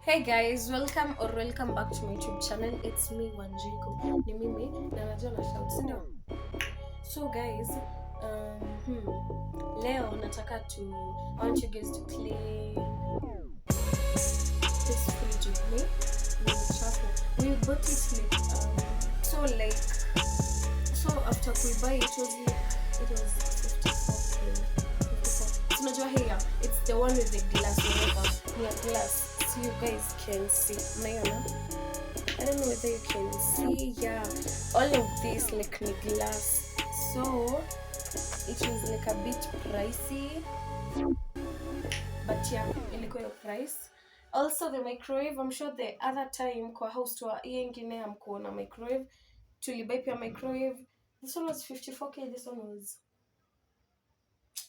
Hey guys, welcome back to my YouTube channel. It's me Wanjiku. Ni mimi na najua na shout, si ndio? So guys, leo nataka I want you guys to clean this fridge with me. Ni chafu. We bought it so after we buy it was 54. Unajua here, it's the one with the glass whatever. Yeah, glass. So you guys can see. Mayona. I don't know whether you can see. Yeah, all of this like glass. So it was like a bit pricey, but yeah, ilikuwa your price. Also the microwave, I'm sure the other time kwa house tour hii ingine hamkuona microwave. Tulibuy pia microwave. This one was 54k, this one was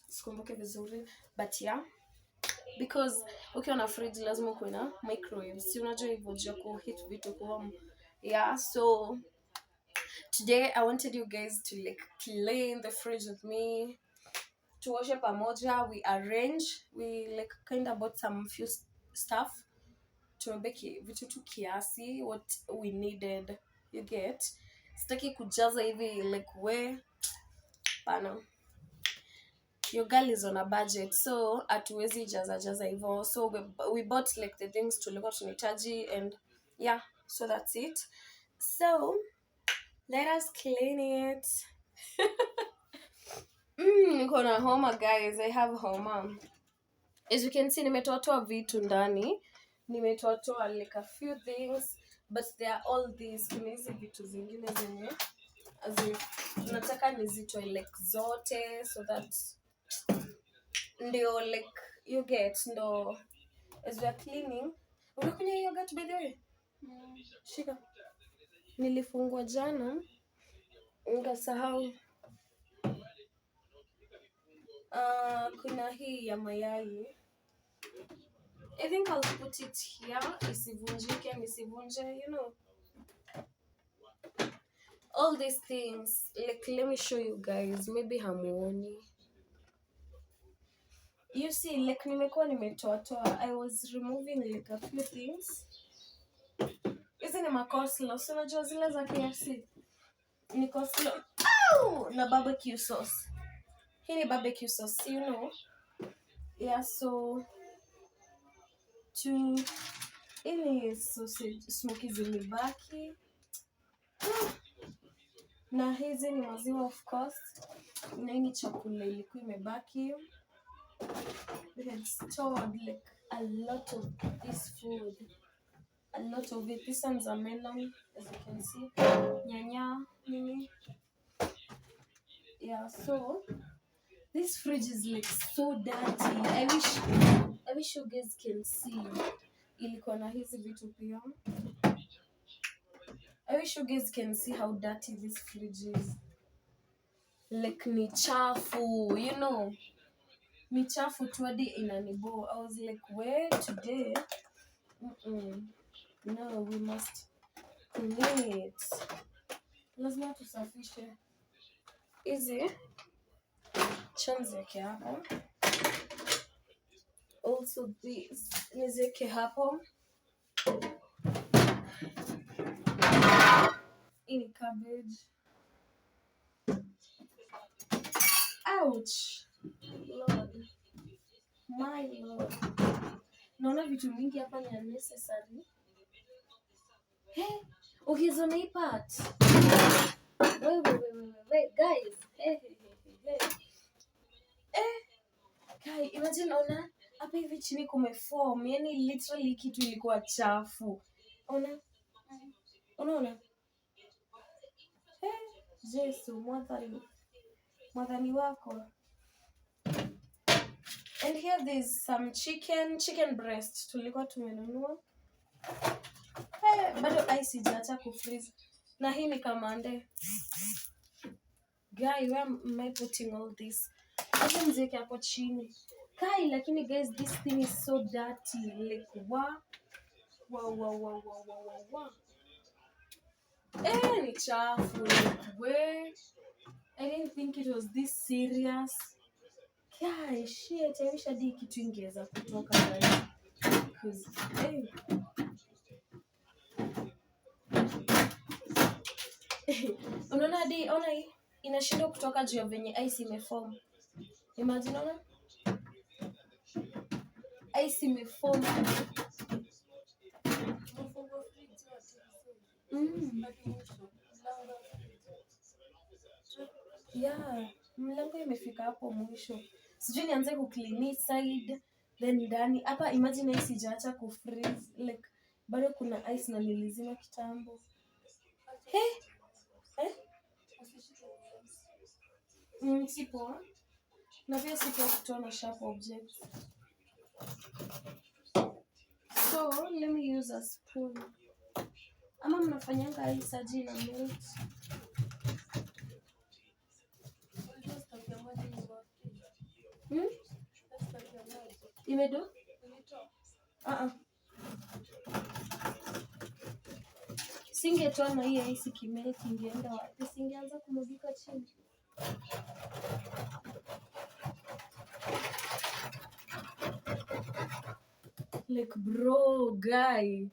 sikumbuke vizuri, but yeah, because ukiwa na fridge lazima kuwe na microwave, si unajua hivyo juu ku hit vitu kwa yeah. So today I wanted you guys to like clean the fridge with me, tuoshe pamoja, we arrange, we like kind of bought some few stuff, tumebeki vitu tu kiasi what we needed, you get. Sitaki kujaza hivi like we pana, your girl is on a budget, so hatuwezi jaza hivyo. So we bought like the things tulikuwa tunahitaji, and yeah, so that's it. So let us clean it. Niko na homa guys, I have homa. As you can see, nimetoa vitu ndani, nimetoa like a few things, but they are all these. Kuna hizi vitu zingine zenye nataka nizitoe like zote, so that ndio like you get, ndo as we are cleaning. Unakunywa yogurt by the way? Shika. Nilifungwa jana nikasahau. Kuna hii ya mayai. I think I'll put it here, isivunjike, nisivunje, you know. All these things, like let me show you guys, maybe hamuoni. You see, like nimetoa. I was removing like a few things. Hizi ni makoslo, so unajua zile za KFC. Ni coleslaw. Ow! Na barbecue sauce. Hii ni barbecue sauce, you know. Yeah, so ili sausage smoky zimebaki. Na hizi ni maziwa of course. Na hii ni chakula ilikuwa imebaki. We had stored like a lot of this food. A lot of it. This one's a melon, as you can see. Nyanya, nini. Yeah, so this fridge is like so dirty. I wish you guys can see. Ilikuwa na hizi vitu pia. I wish you guys can see how dirty this fridge is. Like ni chafu, you know. Ni chafu tu hadi inanibo. I was like, where today? No, we must clean it. Lazima tusafishe. Easy. Chanzeke hapo. Also this. Nizeke hapo. In cabbage. Ouch. Lord. My Lord. Naona vitu mingi hapa ni unnecessary. Hey, ukiona hii part. Wait, guys. Hey. Guys, imagine ona hapa hivi chini kumeform, yani literally kitu ilikuwa chafu. Unaona? Jesu, mwadhani wako. And here there's some chicken breast tulikuwa tumenunua. Bado ice ijaacha kufreeze. Na hii ni kamande. Guy, where am I putting all this? Acha nziweke hapo chini. Guy, lakini guys, this thing is so dirty. Like, wow. Ni chafu. Like, I didn't think it was this serious. Guy, shit, I wish I did kitu ingeza kutoka guys. because hey. Unaona hadi ona hii inashindwa kutoka juu ya venye ice imeform. Imagine ona. Ice imeform. Yeah, mlango imefika hapo mwisho. Sijui nianze kuclean side then ndani. Hapa imagine ice sijaacha kufreeze like bado kuna ice na nilizima kitambo. Sipo. Na pia sipo kutoa na sharp objects. So, let me use a spoon. Ama mnafanyanga ice aje na melt? Imedo? Singetoa na hii ice kimelt ingeenda wapi? Singeanza kumwagika chini. Like bro, guy.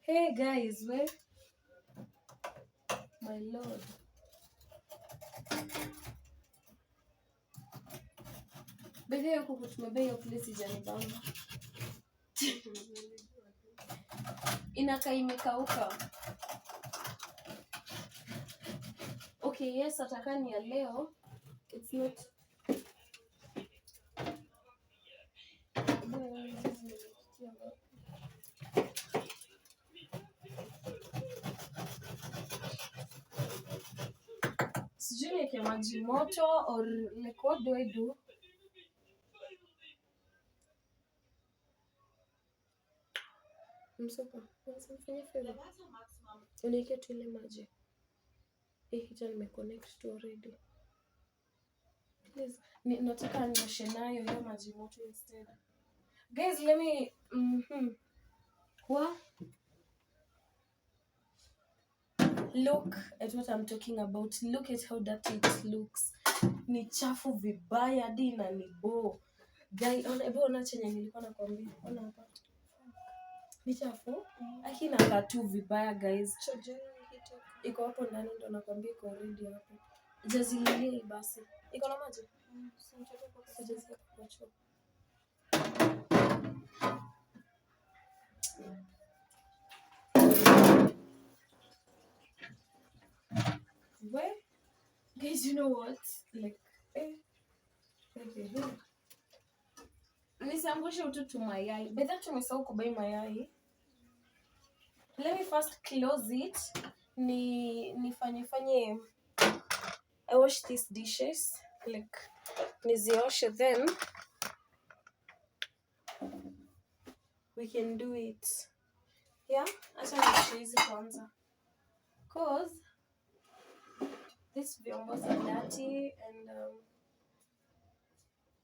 Hey guys, where? My lord. Bebe huko kutumebea hiyo place ijanibamba. Inakaa imekauka. Okay, yes, atakani ya leo. It's not. Sijui niweke maji moto or like what do I do? Msopa, unafanya favor. Uniweke tu ile maji. Hita nimeconnect to already. Please, nataka nioshe nayo hiyo maji moto instead. Guys, let me What? Look at what I'm talking about. Look at how dirty it looks. Ni chafu vibaya hadi na ni bo. Guy, ona chenye nilikuwa nakwambia. Ona hapa. Ni chafu? Akina katu vibaya guys. Iko hapo ndani ndo nakwambia iko already hapo. Jazililie basi. Iko na maji? Sijazika kwa choo. Where? Guys, you know what? Like, nisiangushe ututu mayai. Bedha tumesahau kubai mayai. Let me first close it. Nifanye I wash these dishes. Like, nizioshe then we can do it. Yeah? Acha nioshe hizi kwanza. Cause these vyombos are dirty and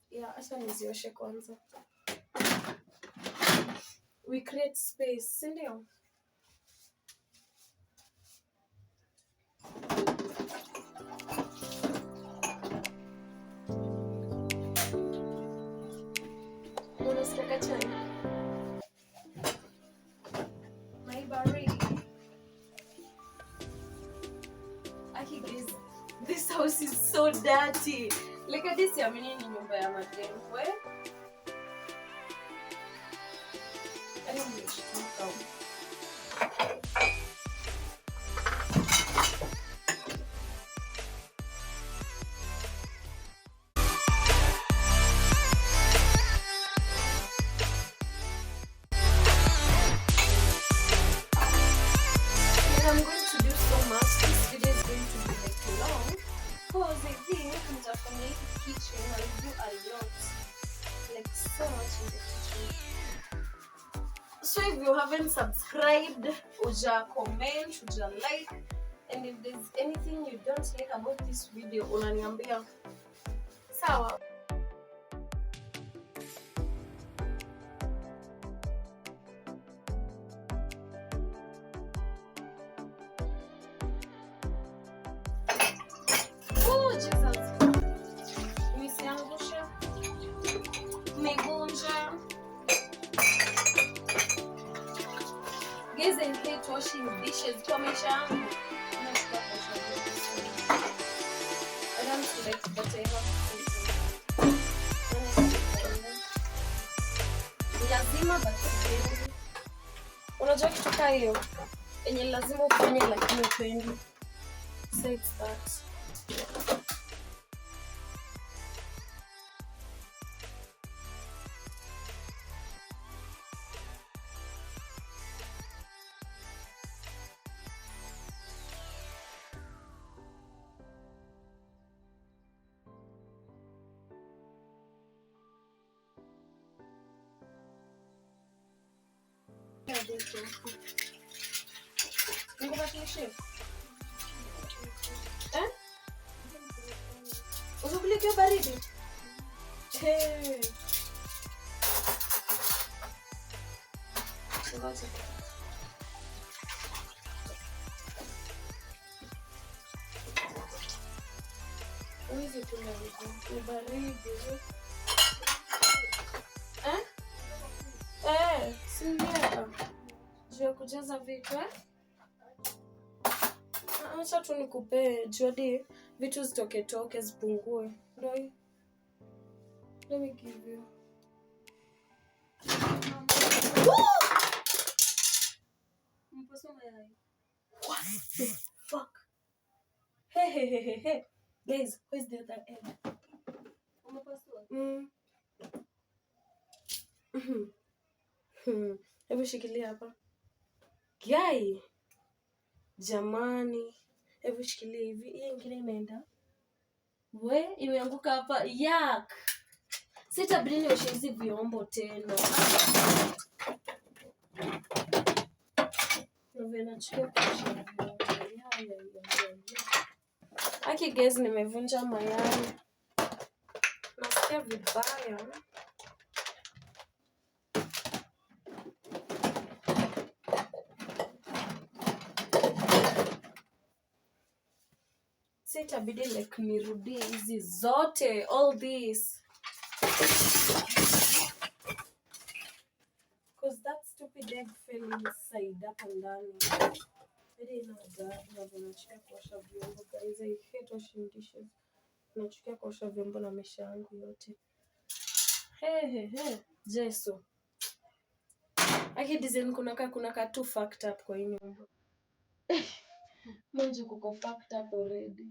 yeah, acha nizioshe kwanza. We create space, sindio? Unasikia chai? Aki guys, this house is so dirty. Like at this yamini ni nyumba ya madem. Where? I don't know. I'm going to do so much. This video is going to be like too long. Because I think in the kitchen I do a lot. Like so much in the kitchen. So if you haven't subscribed, uja comment, uja like, and if there's anything you don't like about this video, unaniambia. Sawa. Guys, I hate washing dishes kwa maisha yangu. Nataka kuosha dishes. I don't like, but I have to. Lazima but sipendi. Unajua kitu kaa hiyo yenye lazima ufanye lakini upendi. So it's that. Nikubadilishe. Usukulikia baridi? Hey. Ngoja. Uwezi kula hizo. Ni baridi. Sindia. Juu ya kujaza vitu, acha tu nikupee juu hadi vitu zitoke zipungue. Ndio hii. Let me give you. What the fuck? Hey. Guys, where's the other end? Hebu shikilia hapa. Guy. Jamani. Hebu shikilia hivi. Hii ingine imeenda. We, imeanguka hapa. Yak. Sitabidi nioshe hizi vyombo tena. Aki guys, nimevunja mayai. Nasikia vibaya. Sitabidi like nirudie hizi zote, all this. Because that stupid egg fell inside up and down. Really nachukia kuosha vyombo guys. I hate washing dishes. Nachukia kuosha vyombo na maisha yangu yote. Hey. Jesu. Aki design kuna too fucked up kwa hii nyumba. Mungu kuko fucked up already.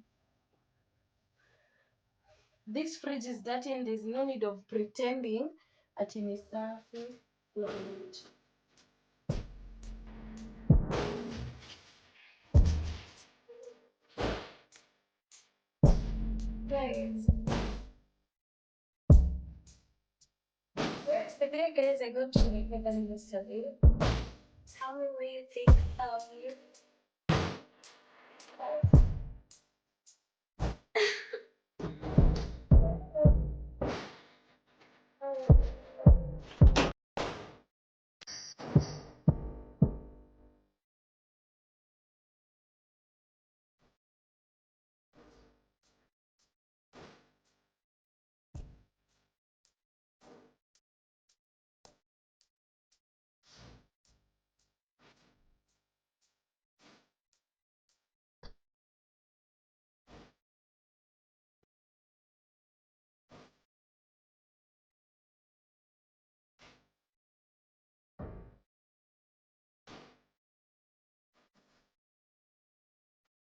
This fridge is dirty and there's no need of pretending ati ni safi. Guys. The day guys I go to make my cousin yesterday. Tell me what you think of you.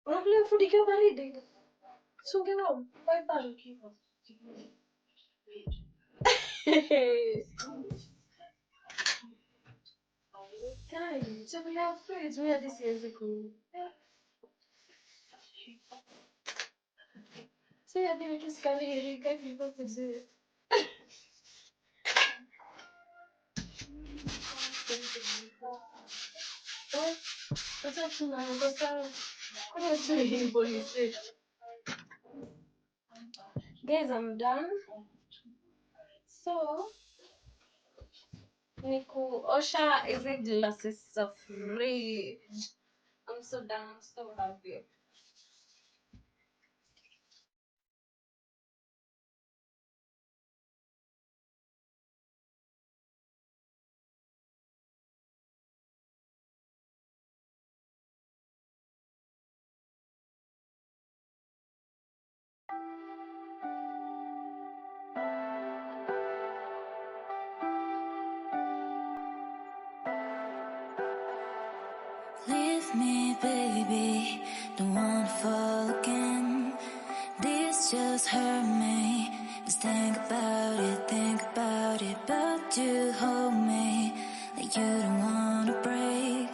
Unakulia food ikiwa baridi. Sungewa wipe ukiwa. Guys, so we have fridge. We have this year's cool. So yeah, they just come here and get people to do it. What's up tonight? What's up? What are you doing? Guys, I'm done. So, Niku Osha every glasses of free. I'm so done. I'm so happy. me, baby. Don't wanna fall again. This just hurt me. Just think about it. But you hold me like you don't wanna break.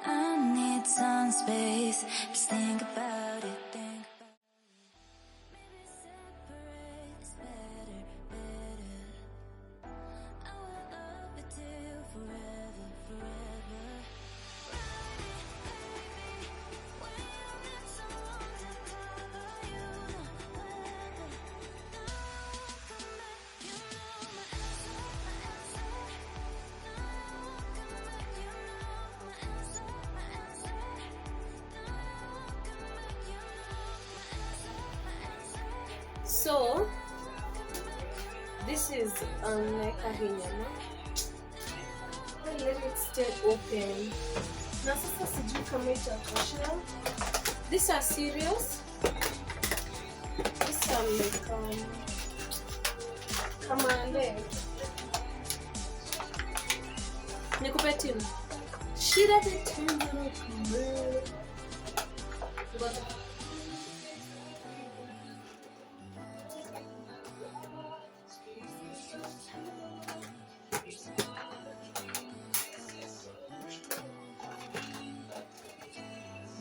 I need some space. Just think about it, think about it. Maybe separate is better, better. I will love you till forever, forever. So this is unaweka hii nyama. Let it stay open. Na sasa sijui kama itatosha. These are serious. These are like kamande. Nikupe tinu. Shida tinu.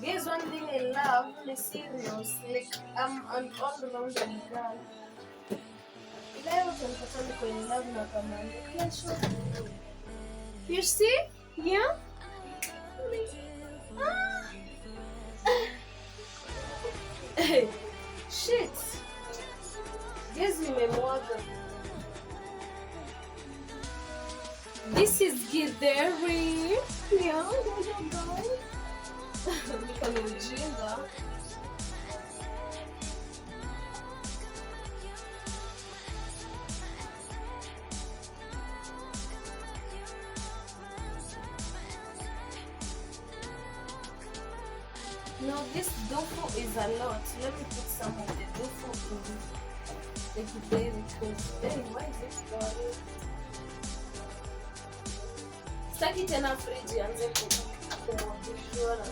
There's one thing I love, the cereals. Like I'm an all-rounded girl. Leo tunapata niko in love na kamande. Kesho. You see? Yeah? Shit. Guess nimemwaga. This is githeri. Yeah, guys. Niko ni ujinga. No, this tofu is a lot. Let me put some of the tofu in the githeri because then why is it going? Sitaki tena fridge ianze kushona.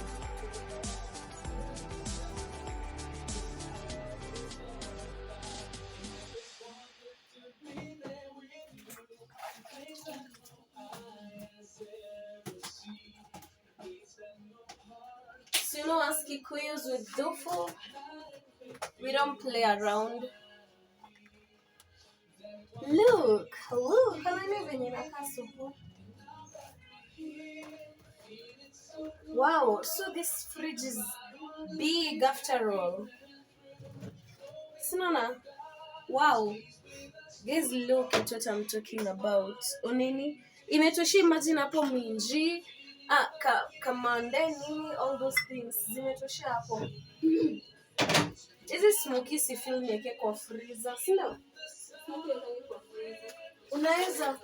So you know, as Kikuyus with tofu, we don't play around. Look, angalia venye inakaa supu. Wow, so this fridge is big after all. Sinona? Wow. Guys, look at what I'm talking about. Onini? Imetoshi, imagine hapo minji, kamande nini, all those things. Zimetoshi hapo. Hizi smoky si feel niweke kwa freezer. Sina? Unaweza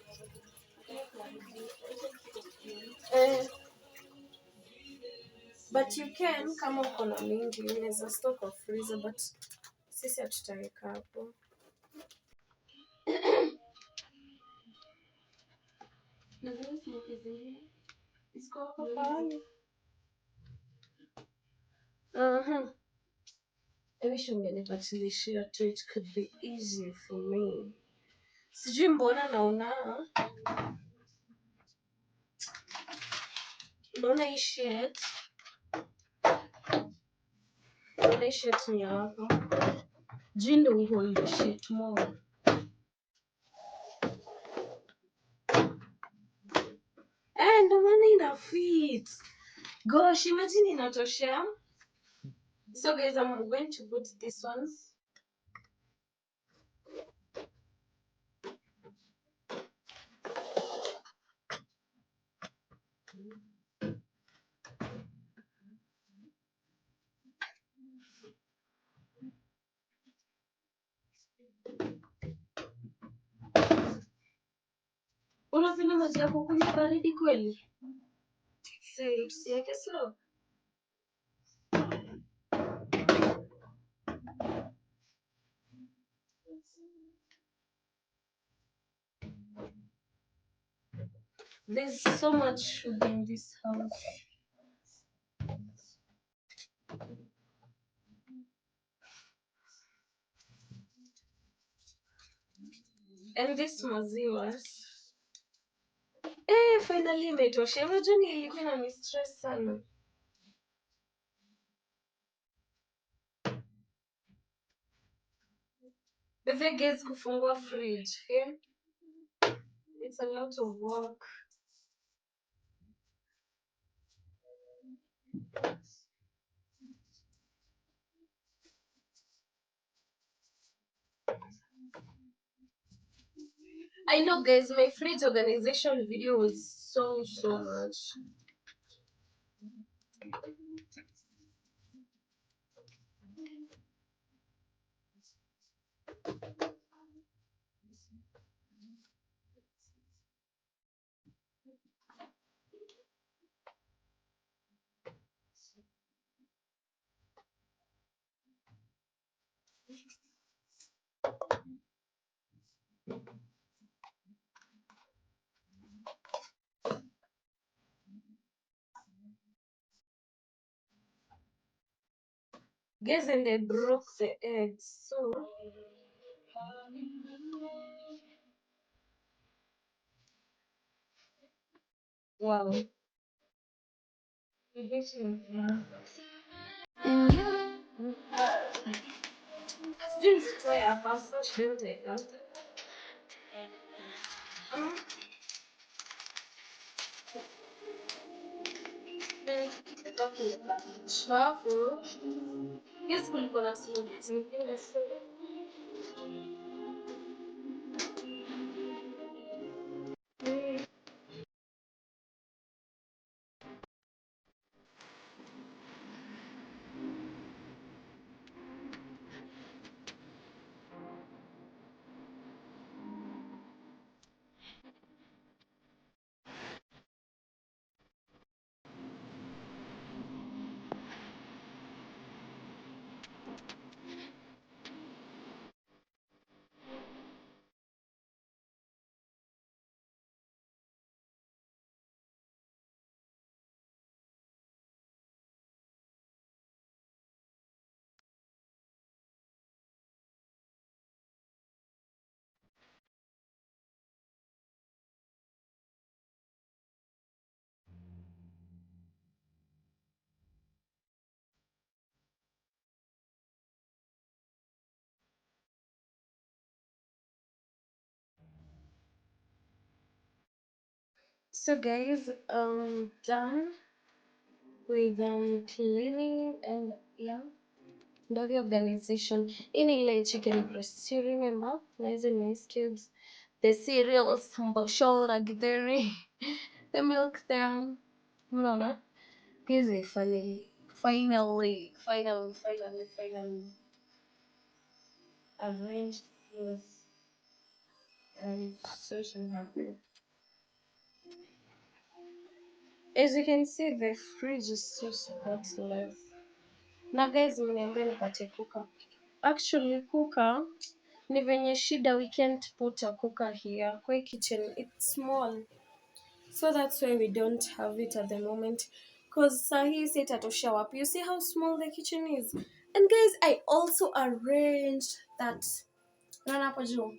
but you can kama uko na mingi unaweza store kwa freezer but sisi hatutaweka hapo. I wish ungenipatilishia tu, it could be easy for me. Sijui mbona naona hii shit. Naona hii shit ni hapo. Jindo we hold the shit more. Ndo maana ina fit. Gosh, imagine inatoshea. So guys, I'm going to put this ones. Unapenda maji yako kunywa baridi kweli? Say, usiweke slow. There's so much sugar in this house. And this maziwa finally imetosha. Unajua nilikuwa na stress sana. The thing is kufungua fridge, yeah? It's a lot of work. I know, guys, my fridge organization video was so much. Guys, and they broke the eggs. So wow. And you Just try a pasta shooting. Chafu. Guys, kulikuwa na smoothie zingine. So guys, done with cleaning and yeah, doggy organization. In ile chicken breast, you remember? Nice and nice cubes. The cereals, shoulder githeri, the milk down. Unaona? Hizi finally arranged this and so happy. As you can see, the fridge is so spotless. Now guys, mniambie nipate cooker. Actually, cooker ni venye shida, we can't put a cooker here. Kwa hii kitchen, it's small. So that's why we don't have it at the moment. Because sahi si itatosha wapi. You see how small the kitchen is? And guys, I also arranged that. Naona hapo juu.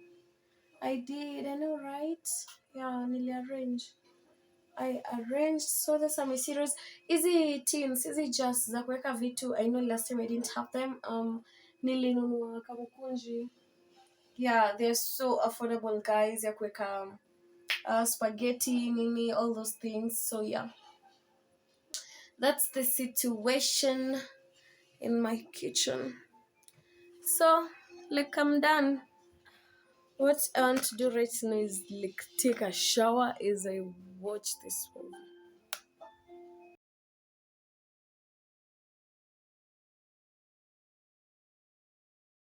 I did, I know, right? Yeah, niliarrange. I arranged so there's some serious easy tins, easy just za kuweka vitu. I know last time I didn't have them. Nilinunua kamukunji. Yeah, they're so affordable, guys. Ya kuweka spaghetti, nini, all those things. So yeah, that's the situation in my kitchen. So like I'm done. What I want to do right now is like take a shower as I watch this movie.